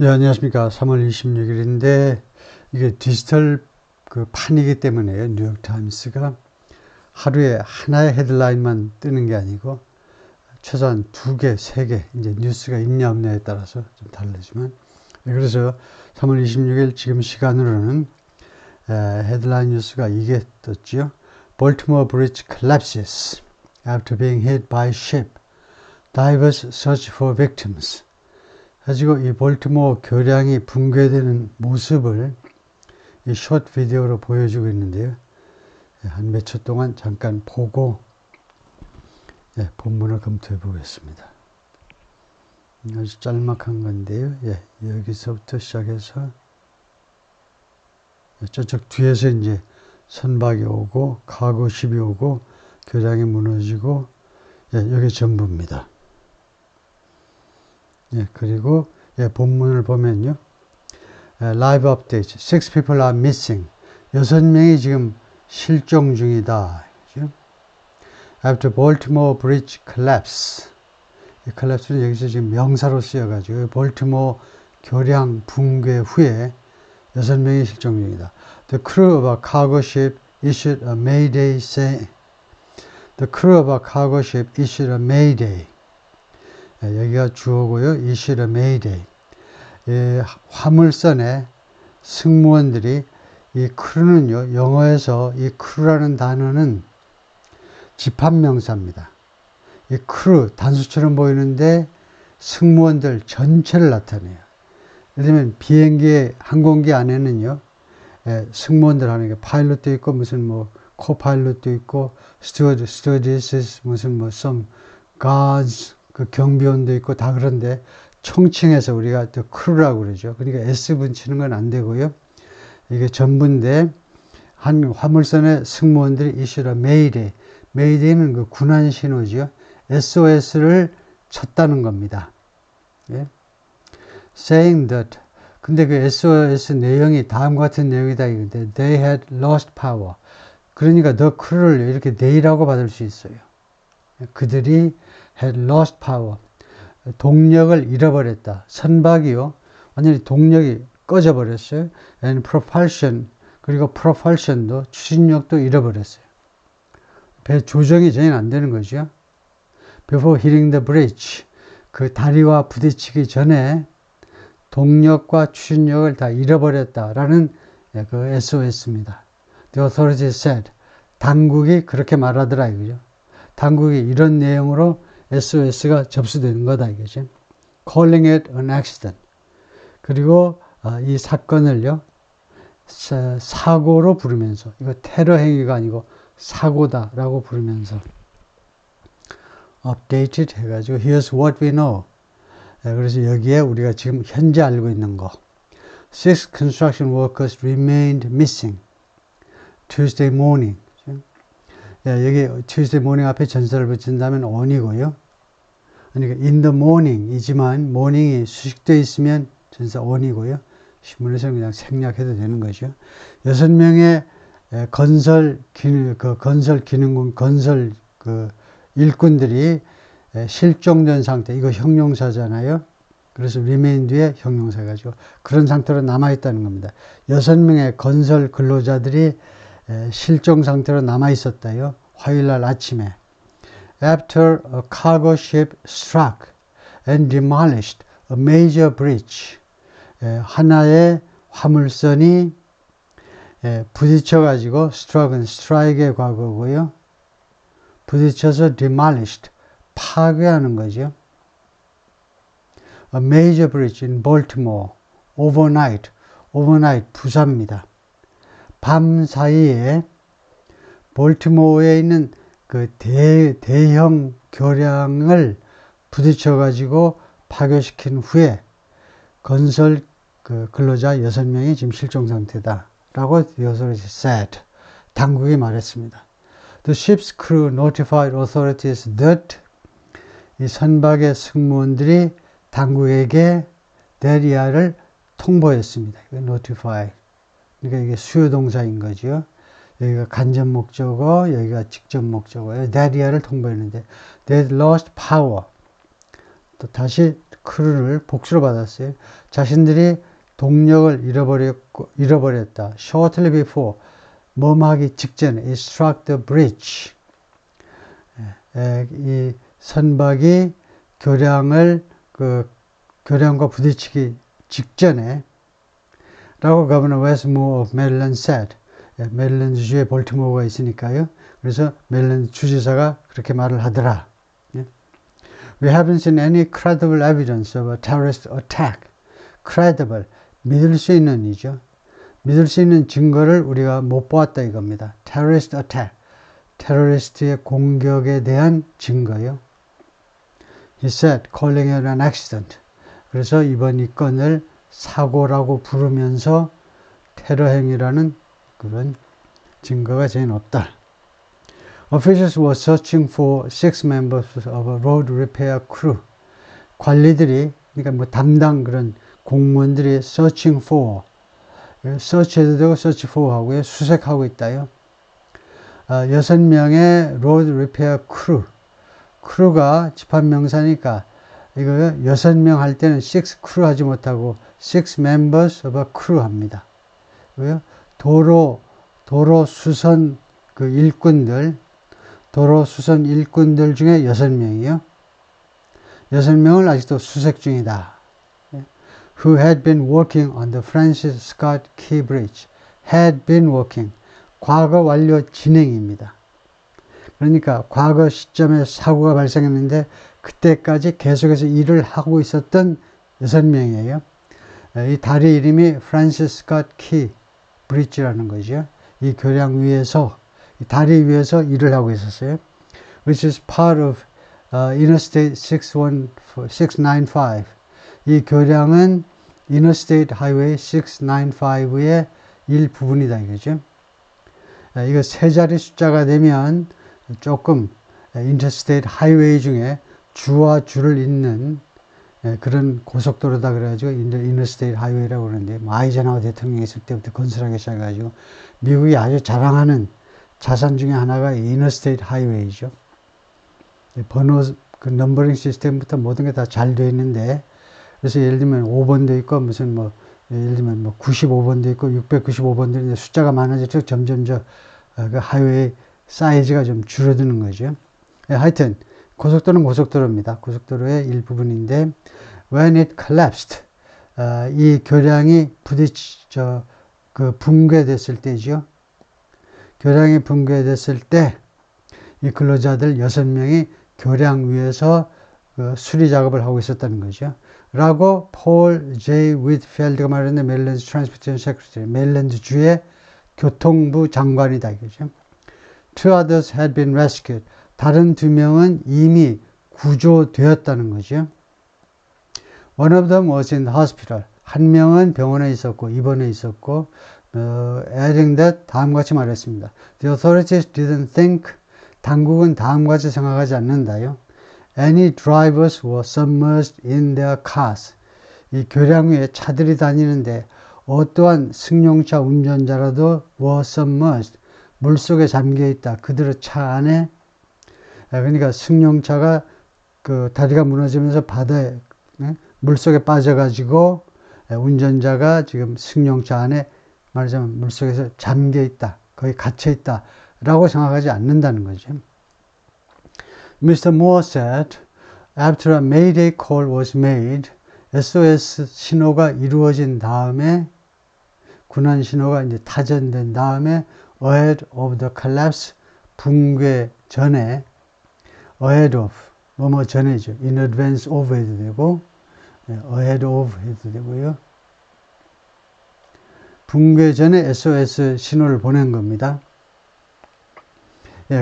네, 안녕하십니까. 3월 26일인데, 이게 디지털 그 판이기 때문에요. 뉴욕타임스가 하루에 하나의 헤드라인만 뜨는 게 아니고, 최소한 2개, 3개, 이제 뉴스가 있냐 없냐에 따라서 좀 다르지만, 그래서 3월 26일 지금 시간으로는 헤드라인 뉴스가 이게 떴죠. Baltimore Bridge collapses after being hit by ship. Divers search for victims. 가지고 이 볼티모어 교량이 붕괴되는 모습을 이 숏 비디오로 보여주고 있는데요. 한 몇 초 동안 잠깐 보고 본문을 검토해 보겠습니다. 아주 짤막한 건데요. 여기서부터 시작해서 저쪽 뒤에서 이제 선박이 오고 카고십이 오고 교량이 무너지고 여기 전부입니다. 그리고 본문을 보면요. 라이브 업데이트. 6 people are missing. 6명이 지금 실종 중이다. After Baltimore Bridge collapse. 이 collapse는 여기서 지금 명사로 쓰여가지고 볼티모어 교량 붕괴 후에 6명이 실종 중이다. The crew of a cargo ship issued a mayday saying The crew of a cargo ship issued a mayday. 여기가 주어고요. issued a mayday. 화물선의 승무원들이 이 크루는요. 영어에서 이 크루라는 단어는 집합명사입니다. 이 크루 단수처럼 보이는데 승무원들 전체를 나타내요. 예를 들면 비행기 항공기 안에는요. 승무원들 하는 게 파일럿도 있고 무슨 뭐 코파일럿도 있고 스튜어디스 무슨 뭐 some guards 그 경비원도 있고 다 그런데 총칭해서 우리가 또 크루라고 그러죠. 그러니까 S 붙이는 건 안 되고요. 이게 전부인데 한 화물선의 승무원들이 이슈라 메이데이. 메이데이는 그 군한 신호죠. SOS를 쳤다는 겁니다. Saying that. 근데 그 SOS 내용이 다음과 같은 내용이다. 이건데 they had lost power. 그러니까 the crew를 이렇게 they라고 받을 수 있어요. 그들이 had lost power. 동력을 잃어버렸다. 선박이요. 완전히 동력이 꺼져버렸어요. and propulsion. 그리고 propulsion도 추진력도 잃어버렸어요. 배 조정이 전혀 안 되는 거죠. Before hitting the bridge. 그 다리와 부딪히기 전에 동력과 추진력을 다 잃어버렸다라는 그 SOS입니다. The authorities said. 당국이 그렇게 말하더라 이거죠. 당국이 이런 내용으로 SOS가 접수되는 거다 이거죠. Calling it an accident. 그리고 이 사건을요. 사고로 부르면서 이거 테러 행위가 아니고 사고다라고 부르면서 updated 해가지고 here's what we know. 그래서 여기에 우리가 지금 현재 알고 있는 거. 6 construction workers remained missing Tuesday morning. 여기 Tuesday morning 앞에 전사를 붙인다면 on이고요. 그러니까 in the morning 이지만 morning이 수식되어 있으면 전사 on이고요. 신문에서는 그냥 생략해도 되는 거죠. 6명의 건설 일꾼들이 실종된 상태. 이거 형용사잖아요. 그래서 remain 뒤에 형용사 가지고 그런 상태로 남아있다는 겁니다. 6명의 건설 근로자들이 실종 상태로 남아있었다요. 화요일날 아침에. After a cargo ship struck and demolished a major bridge. 하나의 화물선이 부딪혀가지고 struck은 strike의 과거고요. 부딪혀서 demolished. 파괴하는 거죠. A major bridge in Baltimore. Overnight. 부사입니다. 밤 사이에 볼티모어에 있는 그 대형 교량을 부딪혀가지고 파괴시킨 후에 건설 그 근로자 6명이 지금 실종 상태다. 라고 the authorities said. 당국이 말했습니다. The ship's crew notified authorities that 이 선박의 승무원들이 당국에게 데리아를 통보했습니다. notify. 그러니까 이게 수요동사인 거죠. 여기가 간접 목적어, 여기가 직접 목적어예요. 데리아를 통보했는데 they lost power. 또 다시 크루를 복수로 받았어요. 자신들이 동력을 잃어버렸다. Shortly before, 머무하기 직전에 it struck the bridge. 이 선박이 교량과 부딪히기 직전에 라고 Governor Westmore of Maryland said. 메릴랜드주에 볼티모어가 있으니까요. 그래서 메릴랜드 주지사가 그렇게 말을 하더라. We haven't seen any credible evidence of a terrorist attack. Credible, 믿을 수 있는 이죠. 믿을 수 있는 증거를 우리가 못 보았다 이겁니다. Terrorist attack, 테러리스트의 공격에 대한 증거요. He said, calling it an accident. 그래서 이번 이 건을 사고라고 부르면서 테러 행위라는 그런 증거가 전혀 없다. Officials were searching for 6 members of a road repair crew. 관리들이, 그러니까 뭐 담당 그런 공무원들이 searching for, search해도 되고 search for 하고요. 수색하고 있다요. 6명의 road repair crew. 크루가 집합명사니까 이거 6명 할 때는 6 crew 하지 못하고 6 members of a crew 합니다. 왜요? 도로 수선 도로 수선 일꾼들 중에 6명이요. 6명을 아직도 수색 중이다. Who had been working on the Francis Scott Key Bridge. Had been working. 과거 완료 진행입니다. 그러니까 과거 시점에 사고가 발생했는데 그때까지 계속해서 일을 하고 있었던 6명이에요. 이 다리 이름이 프란시스 스콧 키 브릿지라는 거죠. 이 교량 위에서, 이 다리 위에서 일을 하고 있었어요. Which is part of Interstate 695. 이 교량은 Interstate Highway 695의 일부분이다 이거죠. 이거 세 자리 숫자가 되면 조금 Interstate Highway 중에 주와 주를 잇는 그런 고속도로다 그래가지고 Interstate Highway라고 그러는데, 아이젠하워 대통령이 있을 때부터 건설하기 시작해가지고 미국이 아주 자랑하는 자산 중에 하나가 Interstate Highway죠. 번호, 그 넘버링 시스템부터 모든 게 다 잘 되어 있는데, 그래서 예를 들면 5번도 있고 무슨 예를 들면 95번도 있고 695번도 있는데 숫자가 많아질수록 점점 그 하이웨이 사이즈가 좀 줄어드는 거죠. 하여튼 고속도로는 고속도로입니다. 고속도로의 일부분인데 when it collapsed, 이 교량이 붕괴됐을 때죠. 교량이 붕괴됐을 때 이 근로자들 6명이 교량 위에서 수리 작업을 하고 있었다는 거죠. 라고 폴 J. 휘트필드가 말했는데, 메릴랜드 트랜스포테이션 세크리터리, 메릴랜드 주의 교통부 장관이다 이거죠. Two others had been rescued. 다른 2명은 이미 구조되었다는 거죠. One of them was in the hospital. 한 명은 병원에 있었고 입원해 있었고, adding that 다음과 같이 말했습니다. The authorities didn't think, 당국은 다음과 같이 생각하지 않는다요. Any drivers were submerged in their cars. 이 교량 위에 차들이 다니는데 어떠한 승용차 운전자라도 were submerged. 물속에 잠겨있다. 그들의 차 안에. 그러니까 승용차가 다리가 무너지면서 바다에, 물속에 빠져가지고 운전자가 지금 승용차 안에 말하자면 물속에서 잠겨있다. 거의 갇혀있다. 라고 생각하지 않는다는 거죠. Mr. Moore said, after a mayday call was made, SOS 신호가 이루어진 다음에, 군한 신호가 이제 타전된 다음에, ahead of the collapse, 붕괴 전에, ahead of, 뭐뭐 전에죠. in advance of 해도 되고, ahead of 해도 되고요. 붕괴 전에 SOS 신호를 보낸 겁니다.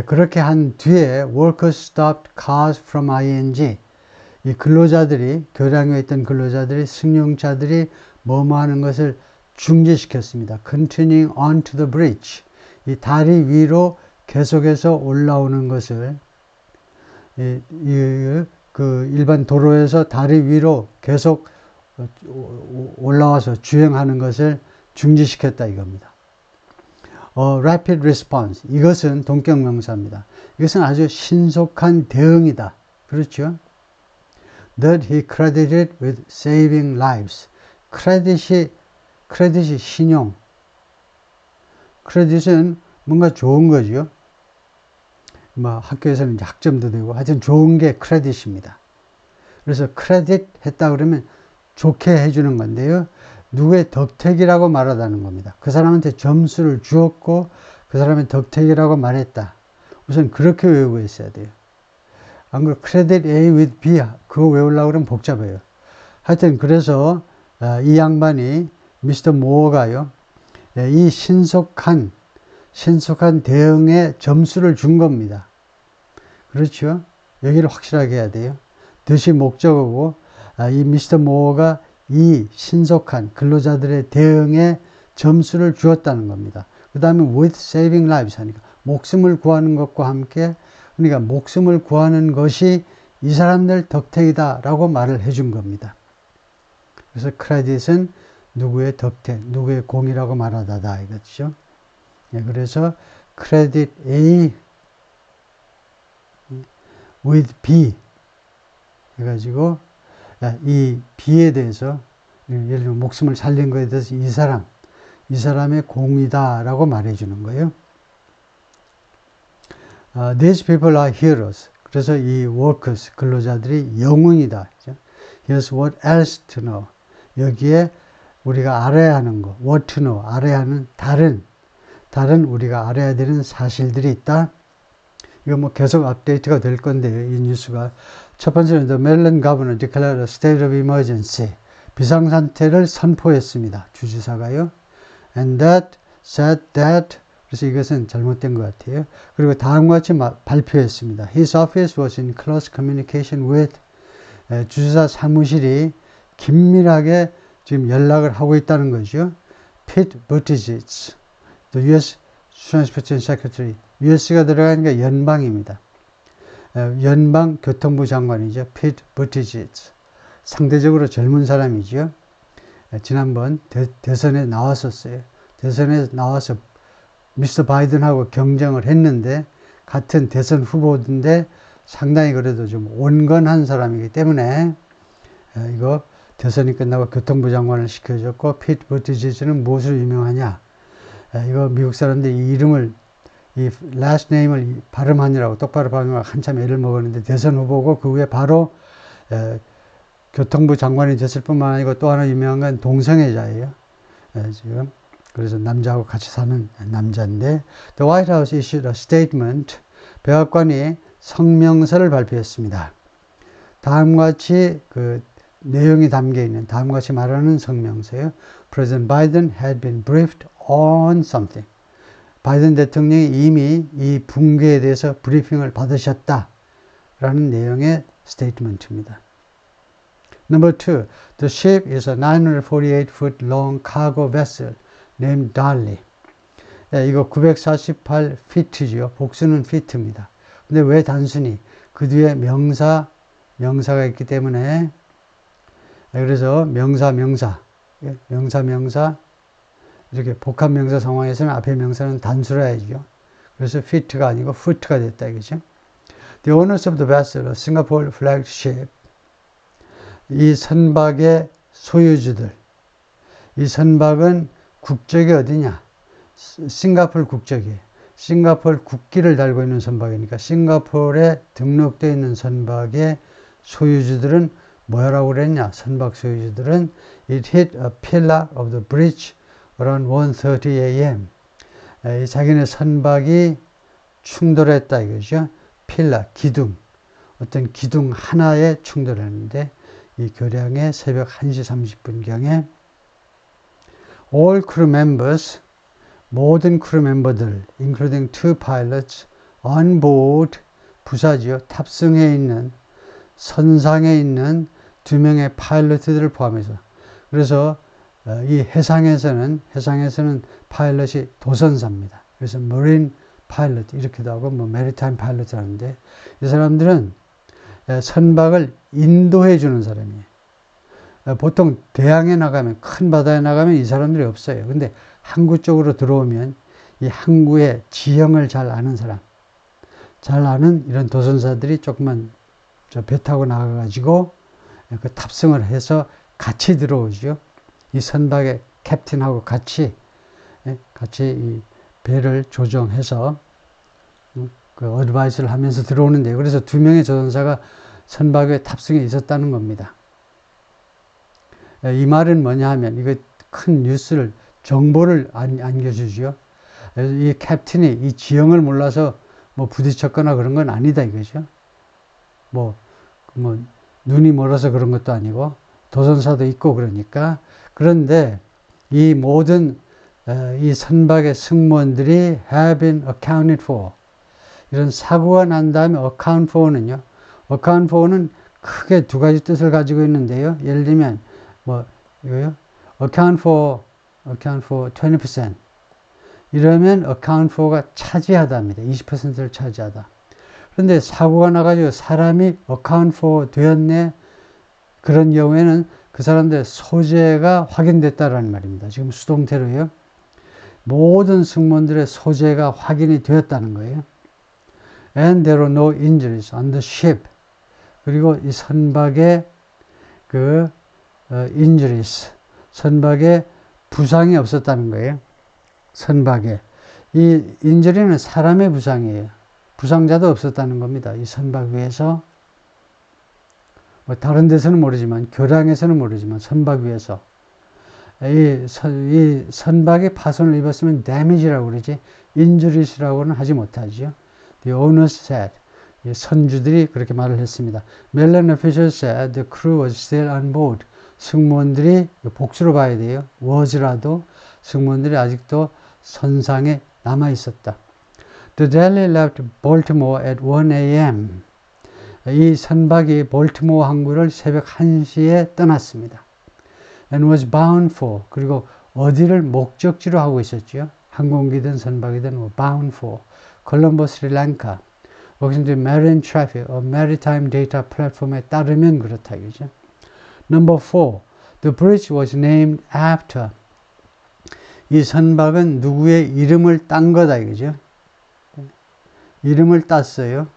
그렇게 한 뒤에 workers stopped cars from ING. 이 근로자들이, 교량 위에 있던 근로자들이, 승용차들이 뭐뭐 하는 것을 중지시켰습니다. Continuing onto the bridge. 이 다리 위로 계속해서 올라오는 것을, 일반 도로에서 다리 위로 계속 올라와서 주행하는 것을 중지시켰다 이겁니다. rapid response. 이것은 동격명사입니다. 이것은 아주 신속한 대응이다. 그렇죠? that he credited with saving lives. 크레딧이 신용. 크레딧은 뭔가 좋은 거죠. 뭐 학교에서는 이제 학점도 되고 하여튼 좋은 게 크레딧입니다. 그래서 크레딧 했다 그러면 좋게 해주는 건데요. 누구의 덕택이라고 말하다는 겁니다. 그 사람한테 점수를 주었고 그 사람의 덕택이라고 말했다. 우선 그렇게 외우고 있어야 돼요. 안 그래도 크레딧 A with B 그거 외우려고 그러면 복잡해요. 하여튼 그래서 이 양반이 미스터 모어가요. 이 신속한 대응에 점수를 준 겁니다. 그렇죠? 여기를 확실하게 해야 돼요. 뜻이 목적어고 이 미스터 모어가 이 신속한 근로자들의 대응에 점수를 주었다는 겁니다. 그 다음에 with saving lives 하니까 목숨을 구하는 것과 함께 그러니까 목숨을 구하는 것이 이 사람들 덕택이다 라고 말을 해준 겁니다. 그래서 크레딧은 누구의 덕택, 누구의 공이라고 말하다다 이거죠. 네, 그래서 크레딧 A with B 해가지고 이 B에 대해서 예를 들면 목숨을 살린 것에 대해서 이 사람의 공이다 라고 말해주는 거예요. These people are heroes. 그래서 이 workers, 근로자들이 영웅이다. Here's what else to know. 여기에 우리가 알아야 하는 거, what to know, 알아야 하는 다른 우리가 알아야 되는 사실들이 있다. 이거 뭐 계속 업데이트가 될 건데요, 이 뉴스가. 첫 번째는 The Maryland Governor declared a state of emergency. 비상상태를 선포했습니다. 주지사가요. And that said that 그래서 이것은 잘못된 것 같아요. 그리고 다음과 같이 발표했습니다. His office was in close communication with 주지사 사무실이 긴밀하게 지금 연락을 하고 있다는 거죠. Pete Buttigieg, the U.S. Transportation Secretary. US가 들어가니까 연방입니다. 연방 교통부 장관이죠. Pete Buttigieg. 상대적으로 젊은 사람이죠. 지난번 대선에 나왔었어요. 대선에 나와서 미스터 바이든하고 경쟁을 했는데 같은 대선 후보인데 상당히 그래도 좀 온건한 사람이기 때문에 이거 대선이 끝나고 교통부 장관을 시켜줬고 피트 부티지지는 무엇으로 유명하냐 이거 미국 사람들이 이 이름을 이 last name을 발음하느라고 똑바로 발음하느라고 한참 애를 먹었는데 대선 후보고 그 후에 바로 교통부 장관이 됐을 뿐만 아니고 또 하나 유명한 건 동성애자예요. 지금 그래서 남자하고 같이 사는 남자인데 The White House issued a statement. 백악관이 성명서를 발표했습니다. 다음과 같이 그 내용이 담겨 있는 다음과 같이 말하는 성명서예요. President Biden had been briefed on something. 바이든 대통령이 이미 이 붕괴에 대해서 브리핑을 받으셨다라는 내용의 스테이트먼트입니다. Number 2, the ship is a 948-foot long cargo vessel named Dali. 이거 948feet죠. 복수는 feet입니다. 근데 왜 단순히 그 뒤에 명사가 있기 때문에 그래서 명사 이렇게 복합 명사 상황에서는 앞에 명사는 단수로 해야죠. 그래서 feet가 아니고 foot가 됐다 이거죠. The owners of the vessel, a Singapore flagged ship. 이 선박의 소유주들. 이 선박은 국적이 어디냐? 싱가포르 국적이에요. 싱가포르 국기를 달고 있는 선박이니까 싱가포르에 등록되어 있는 선박의 소유주들은 뭐라고 그랬냐? 선박 소유주들은 It hit a pillar of the bridge around 1:30 a.m. 자기네 선박이 충돌했다 이거죠. 필라, 기둥. 어떤 기둥 하나에 충돌했는데 이 교량의 새벽 1시 30분경에 All crew members, 모든 크루 멤버들, including 2 pilots, on board, 부사지요. 탑승해 있는, 선상에 있는 2명의 파일럿들을 포함해서. 그래서 이 해상에서는 파일럿이 도선사입니다. 그래서 marine pilot 이렇게도 하고 뭐 maritime pilot 하는데 이 사람들은 선박을 인도해 주는 사람이에요. 보통 대양에 나가면 큰 바다에 나가면 이 사람들이 없어요. 근데 항구 쪽으로 들어오면 이 항구의 지형을 잘 아는 사람, 잘 아는 이런 도선사들이 조금만 배 타고 나가가지고 그 탑승을 해서 같이 들어오죠. 이 선박의 캡틴하고 같이 이 배를 조정해서 그 어드바이스를 하면서 들어오는데, 그래서 2명의 조종사가 선박 위에 탑승해 있었다는 겁니다. 이 말은 뭐냐 하면, 이거 큰 뉴스를, 정보를 안겨주죠. 이 캡틴이 이 지형을 몰라서 뭐 부딪혔거나 그런 건 아니다 이거죠. 뭐 눈이 멀어서 그런 것도 아니고 도전사도 있고 그러니까. 그런데 이 모든 이 선박의 승무원들이 have been accounted for. 이런 사고가 난 다음에 account for는요. account for는 크게 2가지 뜻을 가지고 있는데요. 예를 들면 뭐 이거요. account for 20%. 이러면 account for가 차지하다입니다. 20%를 차지하다. 그런데 사고가 나가지고 사람이 account for 되었네. 그런 경우에는 그 사람들의 소재가 확인됐다라는 말입니다. 지금 수동태로요. 모든 승무원들의 소재가 확인이 되었다는 거예요. And there were no injuries on the ship. 그리고 이 선박에 injuries, 선박에 부상이 없었다는 거예요. 선박에. 이 인jury는 사람의 부상이에요. 부상자도 없었다는 겁니다. 이 선박 위에서. 뭐 다른 데서는 모르지만, 교량에서는 모르지만, 선박 위에서. 이 선박에 파손을 입었으면 damage라고 그러지, injuries라고는 하지 못하죠. The owners said. 선주들이 그렇게 말을 했습니다. Mainland officials said the crew was still on board. 승무원들이, 복수로 봐야 돼요. was라도 승무원들이 아직도 선상에 남아 있었다. The Delhi left Baltimore at 1 a.m. 이 선박이 볼티모어 항구를 새벽 1시에 떠났습니다. And was bound for. 그리고 어디를 목적지로 하고 있었죠. 항공기든 선박이든 bound for. 콜럼보, 스리랑카. According to Marine Traffic or Maritime Data Platform에 따르면 그렇다 이거죠. Number 4. The bridge was named after. 이 선박은 누구의 이름을 딴 거다 이거죠. 이름을 땄어요.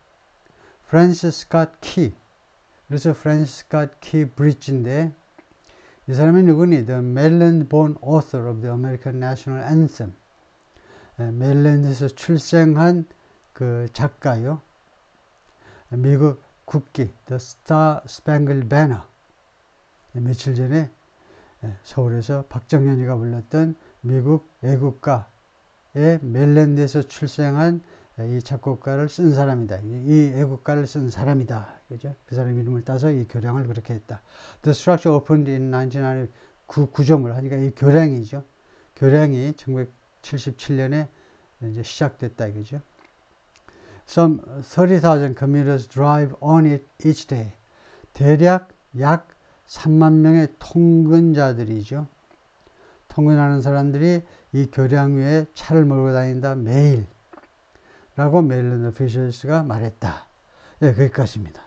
Francis Scott Key. 그래서 Francis Scott Key Bridge인데, 이 사람이 누구니? The Maryland-born author of the American National Anthem. 메릴랜드에서 출생한 그 작가요. 미국 국기, The Star Spangled Banner. 며칠 전에 서울에서 박정현이가 불렀던 미국 애국가의 메릴랜드에서 출생한 이 작곡가를 쓴 사람이다. 이 애국가를 쓴 사람이다. 그죠? 그 사람 이름을 따서 이 교량을 그렇게 했다. The structure opened in 1990. 구조물 하니까 이 교량이죠. 교량이 1977년에 이제 시작됐다 이거죠. Some 30,000 commuters drive on it each day. 대략 약 3만 명의 통근자들이죠. 통근하는 사람들이 이 교량 위에 차를 몰고 다닌다 매일. 라고 메릴랜드 오피셜스가 말했다. 예, 거기까지입니다.